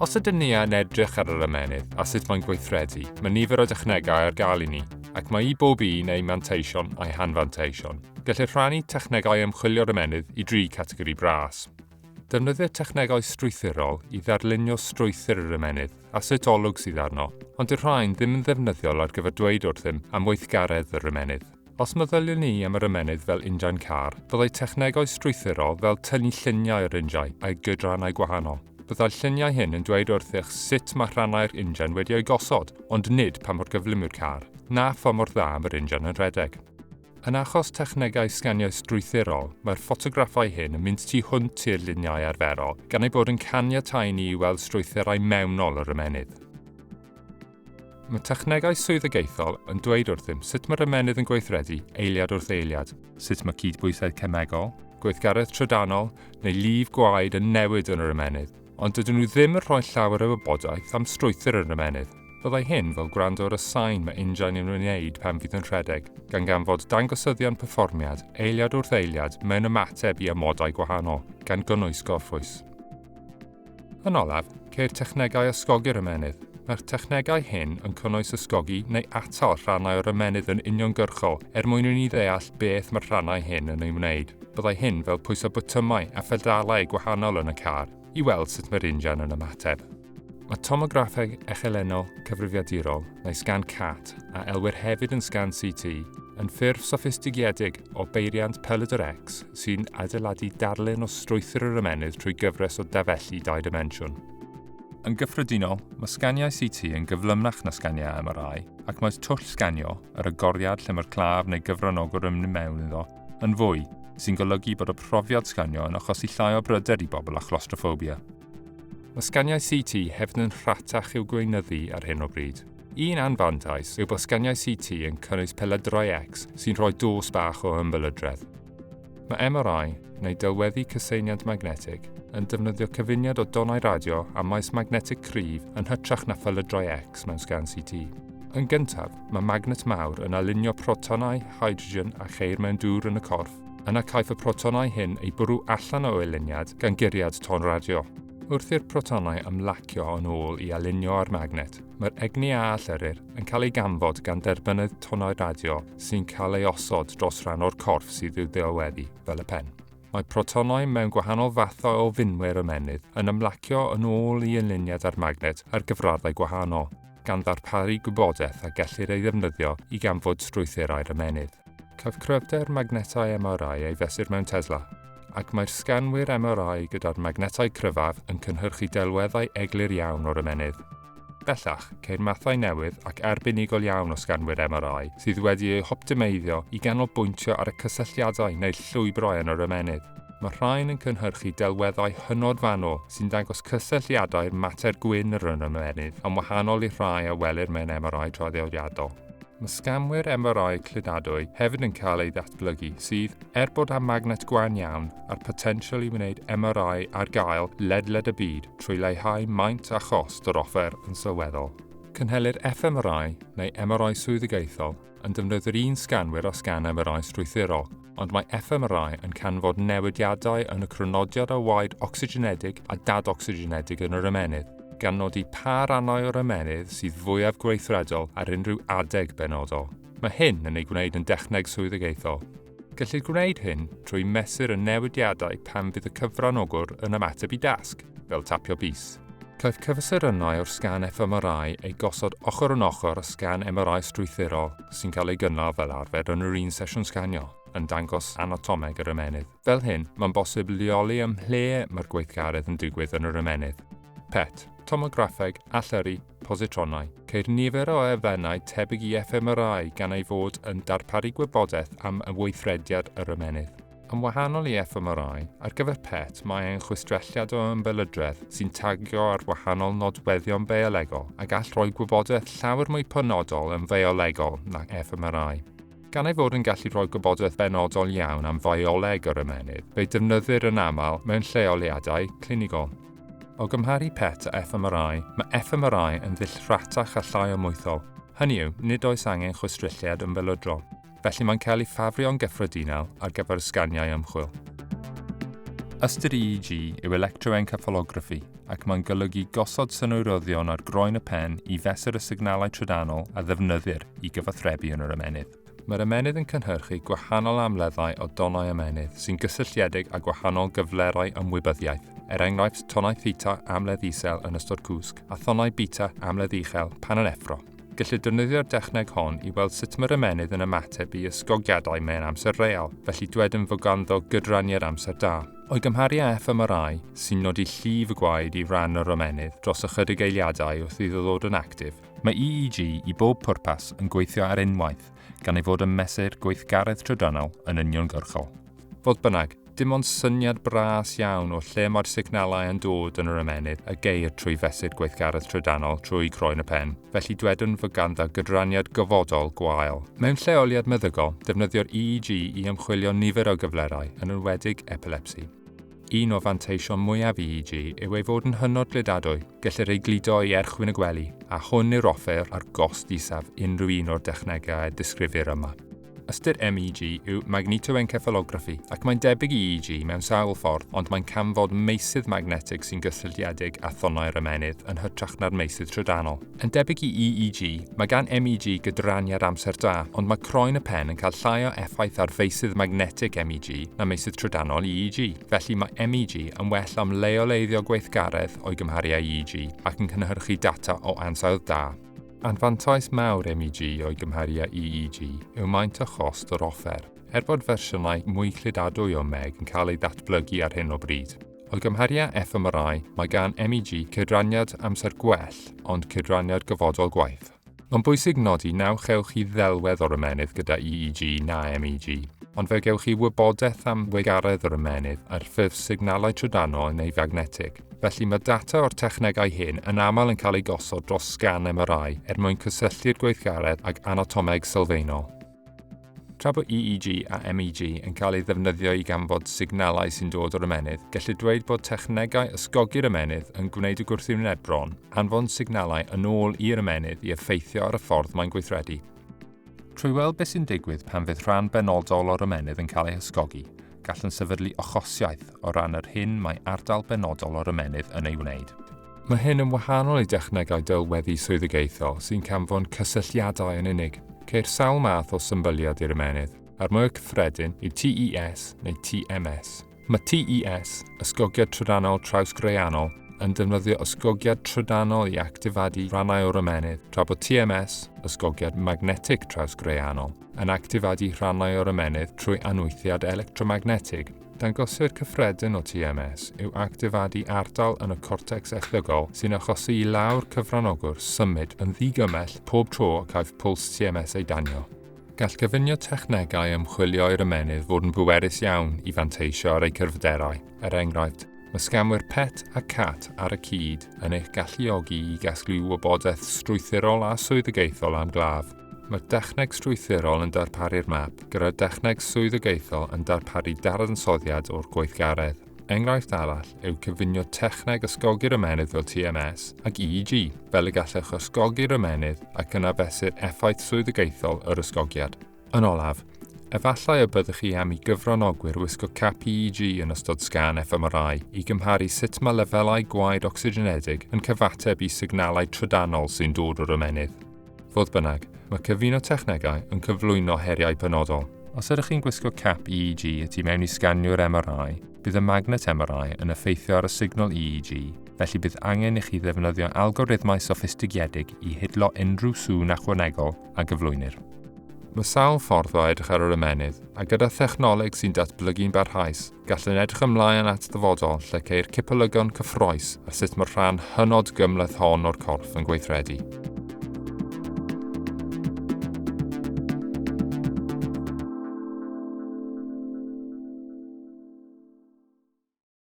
Os ydyn ni yn edrych ar yr ymennydd a sut mae'n gweithredu, mae nifer o dechnegau ar gael i ni, ac mae i bob un ei manteision a'i hanfanteision. Gellir rhannu technegau ymchwilio'r ymennydd i 3 categori bras. Defnyddir Technegau Strwythurol i ddarlunio strwythur yr ymennydd a sut olwg sydd arno, ond yw'r rhain ddim yn ddefnyddiol ar gyfer dweud wrthym am weithgaredd yr ymennydd. Os meddyliwn ni am yr ymennydd fel injan car, byddai Technegau Strwythurol fel tynnu lluniau o'r injan a'i gydrannau gwahanol. Byddai'r lluniau hyn yn dweud wrthych sut mae rhannau'r injan wedi ei gosod, ond nid pa mor gyflym yw'r car, na pha mor dda mae'r injan yn rhedeg. Yn achos Technegau Sganio Strwythurol, mae'r ffotograffau hyn yn mynd tu hwnt i'r luniau arferol, gan ei bod yn caniatáu ni i weld strwythurau mewnol yr ymennydd. Mae Technegau Swyddogaethol yn dweud wrthym sut mae'r ymennydd yn gweithredu eiliad wrth eiliad, sut mae cydbwysau cemegol, gweithgaredd trydanol neu lif gwaed yn newid yn yr ymennydd, ond dydyn nhw ddim yn rhoi llawer o wybodaeth am strwythur yr ymennydd. Byddai hyn fel gwrando ar y sain mae injan yn wneud pan fydd yn rhedeg, gan ganfod dangosyddion perfformiad eiliad wrth eiliad mewn ymateb i amodau gwahanol, gan gynnwys gorffwys. Yn olaf, ceir Technegau Ysgogi'r Ymennydd. Mae'r technegau hyn yn cynnwys ysgogi neu atal rhannau o'r ymennydd yn uniongyrchol mwyn i ni ddeall beth mae'r rhannau hyn yn ei wneud. Byddai hyn fel pwyso botymau a phedalau gwahanol yn y car i weld sut mae'r injan yn ymateb. Mae Tomograffeg echelennol cyfrifiadurol neu sgan CAT a elwir hefyd yn sgan CT yn ffurf soffistigedig o beiriant EDRYCH sy'n adeiladu darlun o strwythur yr ymennydd trwy gyfres o dafellu 2 dimensiwn. Yn gyffredinol, mae sganiau CT yn gyflymnach na sganiau MRI ac mae twll sganio, yr agoriad lle mae'r claf neu gyfranogwr yn mynd mewn iddo, yn fwy, sy'n golygu bod y profiad sganio yn achosi llai o bryder i bobl â chlostrophobia. Mae sganiau CT hefyd yn rhatach i'w gweinyddu ar hyn o bryd. Un anfantais yw bod sganiau CT yn cynnwys peledroi X sy'n rhoi dos bach o ymfylydredd. Mae MRI, neu delweddu cyseiniad magnetig, yn defnyddio cyfuniad o donau radio a maes magnetig cryf yn hytrach na phelydroi X mewn sgan CT. Yn gyntaf, mae magnet mawr yn alunio protonau, hydrogen a cheir mewn dŵr yn y corff. Yna caiff y protonau hyn ei bwrw allan o eluniad gan guriad ton radio. Wrth i'r protonau ymlacio yn ôl i alunio ar magnet, mae'r egni a allyrir yn cael ei ganfod gan derbynydd tonau radio sy'n cael ei osod dros rhan o'r corff sydd i'w ddelweddu, fel y pen. Mae protonau mewn gwahanol fathau o finwyr ymennydd yn ymlacio yn ôl i aluniad ar magnet ar gyfraddau gwahanol, gan ddarparu gwybodaeth a gellir ei ddefnyddio i ganfod strwythurau'r ymennydd. Caiff cryfder magnetau MRI ei fesur mewn Tesla, ac mae'r sganwyr MRI gyda'r magnetau cryfaf yn cynhyrchu delweddau eglur iawn o'r ymennydd. Bellach, ceir mathau newydd ac arbenigol iawn o sganwyr MRI sydd wedi eu hoptimeiddio i ganolbwyntio ar y cysylltiadau neu llwybrau yn yr ymennydd. Mae rhain yn cynhyrchu delweddau hynod fanwl sy'n dangos cysylltiadau'r mater gwyn yr ymennydd yn wahanol i rhai a welir mewn MRI traddodiadol. Mae sganwyr MRI cludadwy hefyd yn cael ei ddatblygu sydd, bod â magnet gwan iawn, a'r potensial i wneud MRI ar gael ledled y byd trwy leihau maint a chost o'r offer yn sylweddol. Cynhelir fMRI neu MRI swyddogaethol yn defnyddio'r un sganwyr o sgan MRI strwythurol, ond mae fMRI yn canfod newidiadau yn y cronodiad o waed ocsigenedig a dad-ocsigenedig yn yr ymennydd, gan nodi pa rannau o'r ymennydd sydd fwyaf gweithredol ar unrhyw adeg benodol. Mae hyn yn ei gwneud yn dechneg swyddogaethol. Gellir gwneud hyn trwy mesur y newidiadau pan fydd y cyfranogwr yn ymateb i dasg, fel tapio bys. Caiff cyfesurynau o'r sgan fMRI ei gosod ochr yn ochr y sgan MRI strwythurol sy'n cael ei gynnal fel arfer yn yr un sesiwn sganio, yn dangos anatomeg yr ymennydd. Fel hyn, mae'n bosib leoli ym ble mae'r gweithgaredd yn digwydd yn yr ymennydd. PET, Tomograffeg, allyru, Positronau. Ceir nifer o elfennau tebyg i fMRI gan ei fod yn darparu gwybodaeth am y weithrediad yr ymennydd. Yn wahanol i fMRI, ar gyfer PET mae e'n chwistrelliad o ymfylydredd sy'n tagio ar wahanol nodweddion biolegol a gall rhoi gwybodaeth llawer mwy penodol yn fiolegol na fMRI. Gan ei fod yn gallu rhoi gwybodaeth benodol iawn am fioleg yr ymennydd, fe'i defnyddir yn aml mewn lleoliadau clinigol. O gymharu PET a fMRI, mae fMRI yn ddull rhatach a llai ymwythol. Hynny yw, nid oes angen chwistrelliad ymfylydrol. Felly mae'n cael ei ffafrio'n gyffredinol ar gyfer sganiau ymchwil. Ystyr EEG yw electroencephalography ac mae'n golygu gosod synwyryddion ar groen y pen i fesur y signalau trydanol a ddefnyddir i gyfathrebu yn yr ymennydd. Mae'r ymennydd yn cynhyrchu gwahanol amleddau o donau ymennydd sy'n gysylltiedig â gwahanol gyflerau ymwybyddiaeth, enghraifft tonnau theta amledd isel yn ystod cwsg a thonnau beta amledd uchel pan yn effro. Gellir defnyddio'r dechneg hon i weld sut mae'r ymennydd yn ymateb i ysgogiadau mewn amser real, felly dwedyn fod ganddo gydraniad amser da. O'i gymharu â fMRI, sy'n nodi llif y gwaed i ran o'r ymennydd dros ychydig eiliadau wrth iddo ddod yn actif, mae EEG i bob pwrpas yn gweithio ar unwaith, gan ei fod yn mesur gweithgaredd trydanol yn uniongyrchol. Fodd bynnag, dim ond syniad bras iawn o lle mae'r signalau yn dod yn yr ymennydd y geir trwy fesur gweithgaredd trydanol trwy croen y pen, felly dwedwn fod ganddo gydraniad gyfodol gwael. Mewn lleoliad meddygol, defnyddio'r EEG i ymchwilio nifer o gyflerau, yn enwedig epilepsi. Un o fanteision mwyaf EEG yw ei fod yn hynod gledadwy, gellir ei gludo i erchwyn y gwely, a hwn yw'r offer ar gost isaf unrhyw un o'r dechnegau disgrifir yma. Ystyr MEG yw magnetoenceffalography ac mae'n debyg i EEG mewn sawl ffordd, ond mae'n canfod meysydd magnetig sy'n gysylltiedig â thonnau'r ymennydd yn hytrach na'r meysydd trydanol. Yn debyg i EEG, mae gan MEG gydraniad amser da, ond mae croen y pen yn cael llai o effaith ar feysydd magnetig MEG na meysydd trydanol EEG. Felly mae MEG yn well am leoleiddio gweithgaredd o'i gymharu â EEG ac yn cynhyrchu data o ansawdd da. Anfantais mawr MEG o'i gymharu â EEG yw maint y chost o'r offer, bod fersiynau mwy cludadwy o MEG yn cael ei ddatblygu ar hyn o bryd. O'i gymharu â fMRI, mae gan MEG cydraniad amser gwell, ond cydraniad gyfodol gwaith. Mae'n bwysig nodi na chewch chi ddelwedd o'r ymennydd gyda EEG na MEG, ond fe gewch chi wybodaeth am wegaredd o'r ymennydd ar ffurf signalau trydanol neu fagnetig. Felly mae data o'r technegau hyn yn aml yn cael ei gosod dros sgan MRI mwyn cysylltu'r gweithgaredd ag anatomeg sylfaenol. Tra bod EEG a MEG yn cael ei ddefnyddio i ganfod signalau sy'n dod o'r ymennydd, gellir dweud bod Technegau Ysgogi'r Ymennydd yn gwneud y gwrthwyneb bron, anfon signalau yn ôl i'r ymennydd i effeithio ar y ffordd mae'n gweithredu. Trwy weld beth sy'n digwydd pan fydd rhan benodol o'r ymennydd yn cael ei ysgogi, gall yn sefydlu achosiaeth o ran yr hyn mae ardal benodol o'r ymennydd yn ei wneud. Mae hyn yn wahanol i dechnegau Delweddu Swyddogaethol sy'n canfon cysylltiadau yn unig. Ceir sawl math o symbyliad i'r ymennydd, a'r mwyaf cyffredin yw TES neu TMS. Mae TES, ysgogiad trydanol trawsgreuanol, yn defnyddio ysgogiad trydanol i actifadu rhannau o'r ymennydd, tra bod TMS, ysgogiad magnetig trawsgreuanol, yn actifadu rhannau o'r ymennydd trwy anweithiad electromagnetig. Dangosu'r cyffredin o TMS yw actifadu ardal yn y cortex echlygol sy'n achosi i lawr cyfranogwr symud yn ddigymell pob tro caiff pwls TMS ei danio. Gall gyfunio technegau ymchwilio i'r ymennydd fod yn bwerus iawn i fanteisio ar eu cyrfderau, enghraifft, mae sgamwyr PET a CAT ar y cyd yn eich galluogi i gasglu wybodaeth strwythurol a swyddogaethol am glaf. Mae'r dechneg strwythurol yn darparu'r map, gyda'r dechneg swyddogaethol yn darparu dadansoddiad o'r gweithgaredd. Enghraifft arall yw cyfunio Techneg Ysgogi'r Ymennydd fel TMS ac EEG, fel y gallech ysgogi'r ymennydd ac yna fesur effaith swyddogaethol yr ysgogiad. Yn olaf, efallai y byddwch chi am i gyfranogwyr wisgo cap EEG yn ystod sgan fMRI i gymharu sut mae lefelau gwaed ocsigenedig yn cyfateb i signalau trydanol sy'n dod o'r ymennydd. Fodd bynnag, mae cyfuno technegau yn cyflwyno heriau penodol. Os ydych chi'n gwisgo cap EEG y tu mewn i sganio'r MRI, bydd y magnet MRI yn effeithio ar y signal EEG, felly bydd angen i chi ddefnyddio algoritmau soffistigedig i hidlo unrhyw sŵn ychwanegol a gyflwynir. Mae sawl ffordd o edrych ar yr ymennydd, a gyda thechnoleg sy'n datblygu'n barhaus, gall yn edrych ymlaen at ddyfodol lle ceir cipolygon cyffroes a sut mae'r rhan hynod gymleth hon o'r corff yn gweithredu.